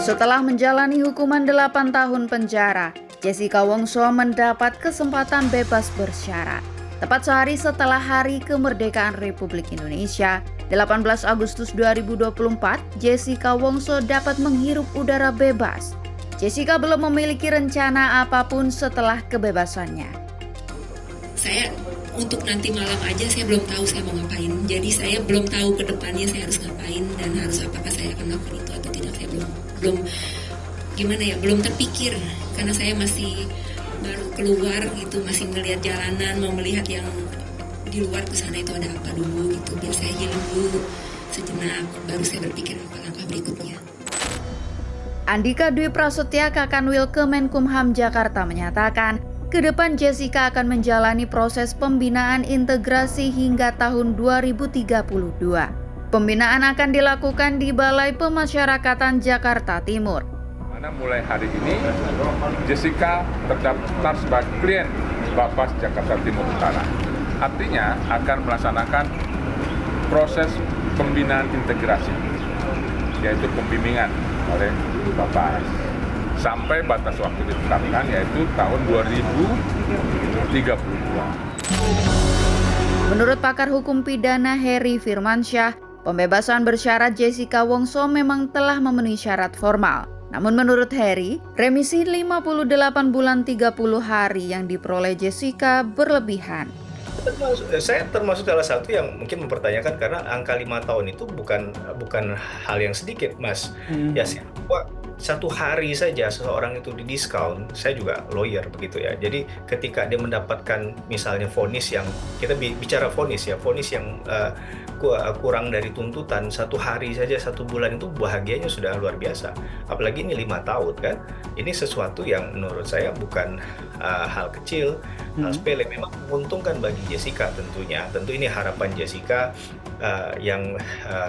Setelah menjalani hukuman 8 tahun penjara, Jessica Wongso mendapat kesempatan bebas bersyarat. Tepat sehari setelah Hari Kemerdekaan Republik Indonesia, 18 Agustus 2024, Jessica Wongso dapat menghirup udara bebas. Jessica belum memiliki rencana apapun setelah kebebasannya. Saya untuk nanti malam aja saya belum tahu saya mau ngapain. Jadi saya belum tahu ke depannya saya harus ngapain dan harus apakah saya akan melakukan itu atau tidak. Saya belum terpikir karena saya masih baru keluar gitu, masih melihat jalanan, mau melihat yang di luar ke sana itu ada apa dulu gitu. Biar saya healing dulu sejenak, baru saya berpikir apa langkah berikutnya. Andika Dwi Prasetya, Kakanwil Kemenkumham Jakarta menyatakan, ke depan Jessica akan menjalani proses pembinaan integrasi hingga tahun 2032. Pembinaan akan dilakukan di Balai Pemasyarakatan Jakarta Timur. Mana mulai hari ini, Jessica terdaftar sebagai klien Bapas Jakarta Timur Utara. Artinya akan melaksanakan proses pembinaan integrasi, yaitu pembimbingan oleh Bapas. Sampai batas waktu ditetapkan yaitu tahun 2032. Menurut pakar hukum pidana Heri Firmansyah, pembebasan bersyarat Jessica Wongso memang telah memenuhi syarat formal. Namun menurut Heri, remisi 58 bulan 30 hari yang diperoleh Jessica berlebihan. Saya termasuk salah satu yang mungkin mempertanyakan karena angka 5 tahun itu bukan hal yang sedikit, Mas. Ya, satu hari saja seseorang itu didiskon, saya juga lawyer begitu ya. Jadi ketika dia mendapatkan misalnya vonis yang, kita bicara vonis ya, vonis yang kurang dari tuntutan, satu hari saja, 1 bulan itu bahagianya sudah luar biasa. Apalagi ini 5 tahun kan, ini sesuatu yang menurut saya bukan hal kecil, hal sepele. Memang menguntungkan bagi Jessica tentunya. Tentu ini harapan Jessica yang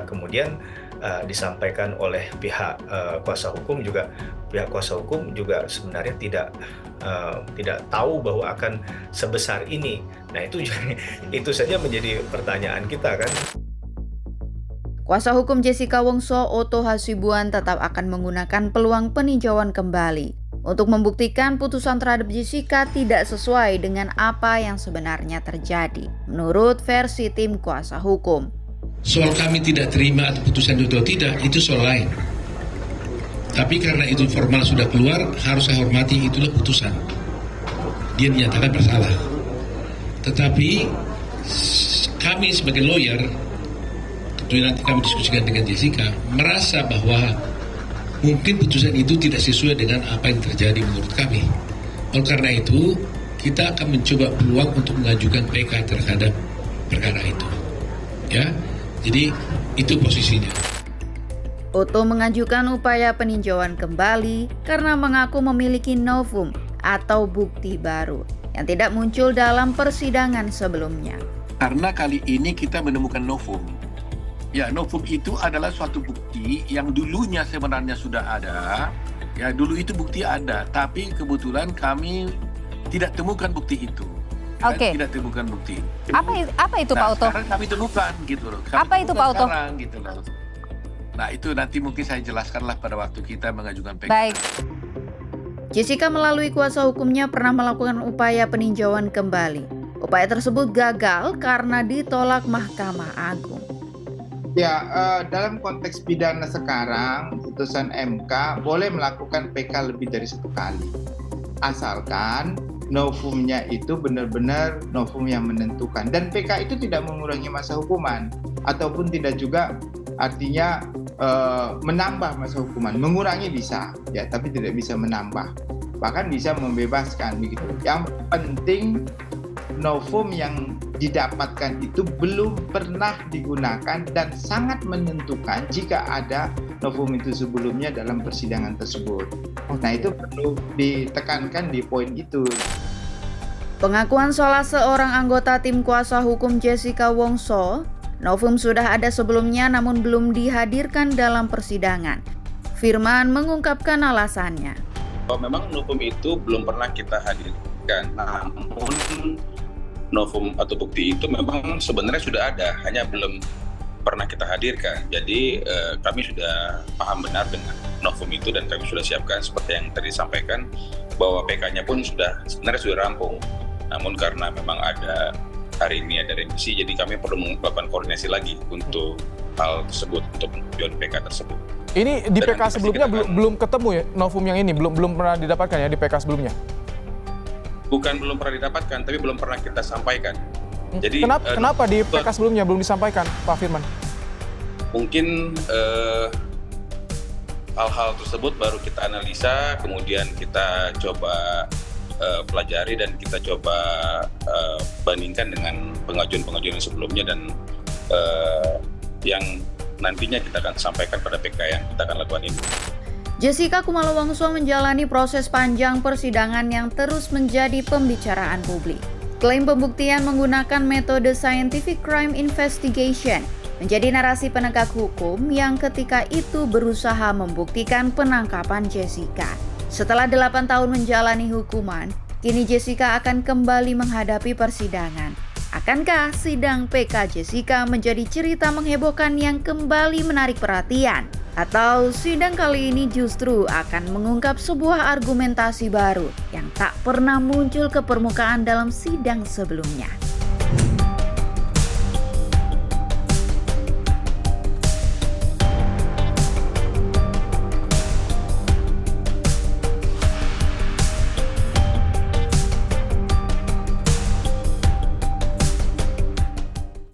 kemudian disampaikan oleh pihak kuasa hukum juga. Pihak kuasa hukum juga sebenarnya tidak tahu bahwa akan sebesar ini. Nah itu saja menjadi pertanyaan kita kan. Kuasa hukum Jessica Wongso, Otto Hasibuan, tetap akan menggunakan peluang peninjauan kembali untuk membuktikan putusan terhadap Jessica tidak sesuai dengan apa yang sebenarnya terjadi, menurut versi tim kuasa hukum. Soal kami tidak terima atau putusan itu atau tidak, itu soal lain. Tapi karena itu formal sudah keluar, harus saya hormati, itulah putusan. Dia dinyatakan bersalah. Tetapi kami sebagai lawyer, tentunya nanti kami diskusikan dengan Jessica, merasa bahwa mungkin putusan itu tidak sesuai dengan apa yang terjadi menurut kami. Oleh karena itu, kita akan mencoba peluang untuk mengajukan PK terhadap perkara itu. Ya, jadi itu posisinya. Otto mengajukan upaya peninjauan kembali karena mengaku memiliki novum atau bukti baru yang tidak muncul dalam persidangan sebelumnya. Karena kali ini kita menemukan novum. Ya, novum itu adalah suatu bukti yang dulunya sebenarnya sudah ada. Ya, dulu itu bukti ada, tapi kebetulan kami tidak temukan bukti itu. Oke. Tidak temukan bukti. Apa itu Pak Otto? Sekarang kami temukan gitu loh. Apa itu Pak Otto? Gitu loh. Nah, itu nanti mungkin saya jelaskanlah pada waktu kita mengajukan PK. Baik. Jessica melalui kuasa hukumnya pernah melakukan upaya peninjauan kembali. Upaya tersebut gagal karena ditolak Mahkamah Agung. Ya, dalam konteks pidana sekarang, putusan MK boleh melakukan PK lebih dari 1 kali. Asalkan novumnya itu benar-benar novum yang menentukan. Dan PK itu tidak mengurangi masa hukuman, ataupun tidak juga artinya menambah masa hukuman. Mengurangi bisa, ya, tapi tidak bisa menambah. Bahkan bisa membebaskan begitu. Yang penting novum yang didapatkan itu belum pernah digunakan dan sangat menentukan jika ada novum itu sebelumnya dalam persidangan tersebut. Nah, itu perlu ditekankan di poin itu. Pengakuan salah seorang anggota tim kuasa hukum Jessica Wongso, novum sudah ada sebelumnya namun belum dihadirkan dalam persidangan. Firman mengungkapkan alasannya. Memang novum itu belum pernah kita hadirkan, namun novum atau bukti itu memang sebenarnya sudah ada, hanya belum pernah kita hadirkan. Jadi kami sudah paham benar dengan novum itu, dan kami sudah siapkan seperti yang tadi disampaikan bahwa PK-nya pun sebenarnya sudah rampung. Namun karena memang hari ini ada revisi, jadi kami perlu melakukan koordinasi lagi untuk hal tersebut, untuk pengajuan PK tersebut. Ini di PK sebelumnya belum ketemu ya novum yang ini, belum pernah didapatkan ya di PK sebelumnya? Bukan belum pernah didapatkan, tapi belum pernah kita sampaikan. Jadi kenapa di PK sebelumnya belum disampaikan, Pak Firman? Mungkin hal-hal tersebut baru kita analisa, kemudian kita coba pelajari dan kita coba bandingkan dengan pengajuan-pengajuan yang sebelumnya, dan yang nantinya kita akan sampaikan pada PK yang kita akan lakukan ini. Jessica Kumala Wongso menjalani proses panjang persidangan yang terus menjadi pembicaraan publik. Klaim pembuktian menggunakan metode scientific crime investigation menjadi narasi penegak hukum yang ketika itu berusaha membuktikan penangkapan Jessica. Setelah 8 tahun menjalani hukuman, kini Jessica akan kembali menghadapi persidangan. Akankah sidang PK Jessica menjadi cerita menghebohkan yang kembali menarik perhatian? Atau sidang kali ini justru akan mengungkap sebuah argumentasi baru yang tak pernah muncul ke permukaan dalam sidang sebelumnya?